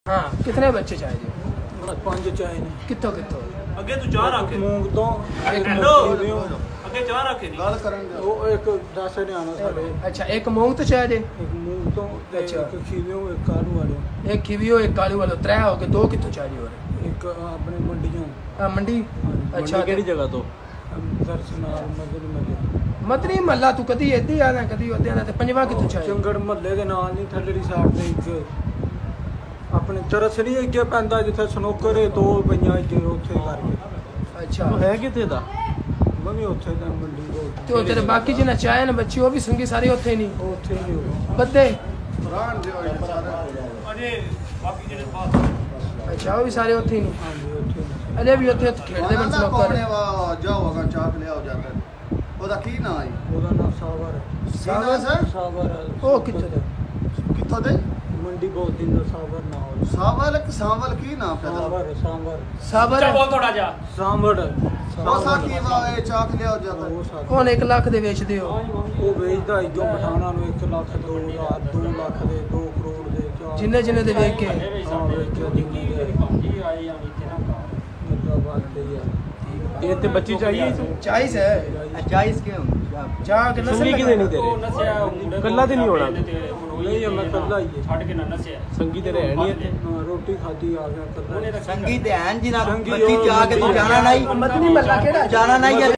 हाँ कितने बच्चे चाहिए? 5 चाहिए। कितों कितों? अगे तू चाह रखे मूंग तो हेलो अगे चाह रखे नहीं गल करेंगे वो एक 10 ने आना सारे। अच्छा एक मूंग तो चाहिए? एक मूंग तो अच्छा एक खीवियों एक कालू वाले। एक खीवियो एक कालू वालो 3 हो गए। 2 कितों चाहिए? और एक अपने मंडियों। हां मंडी। अच्छा केड़ी जगह तो दर्शनाल मदनी महला तू कदी इद्दी आना कदी ओदे आना ते पंजवा कितों चाहिए? चंगड़ महल्ले दे नाल नहीं थल्लेरी साइड ते एक अपने चरस नहीं अगे पैंदा जिथे स्नोकर दो पईयां अगे उत्थे करके। अच्छा है किथे दा? मैं भी उत्थे दा मंडी को तो तेरे बाकी जिन्ना चाहे ना बच्चे वो भी संगी सारे उत्थे ही नहीं उत्थे ही हो बद्दे। रान दे सारे अजे बाकी जेडे पास अच्छा वो भी सारे उत्थे ही नहीं। हां जी उत्थे अरे भी उत्थे खेलदे बन स्नोकर। जाओगा चाक ले आओ जाकर ओदा की ना आई ओदा नाम सावर है। सावर सर सावर ओ कित्थे दे? कित्थों दे? मंडी बहुत दिन दा सावर ना हो। सावल की ना पैदा सावर सावर साबर अच्छा बोल थोड़ा जा सावर ओसा की वा ए चाक ले आओ जाकर वो साथ कौन 1 लाख दे बेच दे हो? वो बेचदा जो पठाना नु 1 लाख 2 लाख 2 लाख दे 2 करोड़ दे जिन्ने जिन्ने दे बेच के हां बेच के जिन्ने दे पंजी आए या इथे ना का बात है यार। ये ते बच्ची चाहिए इस चाइस है 40 के जा के नस्ल संगी किदे नहीं तेरे कल्ला ते नहीं होना नहीं मैं कल्ला ही छड़ के ना नसिया संगी तेरे है नहीं इथे रोटी खादी आ गया कल्ला संगीत है जिना संगी बच्ची जाके तू जाना नहीं मदनी महला केड़ा जाना नहीं है।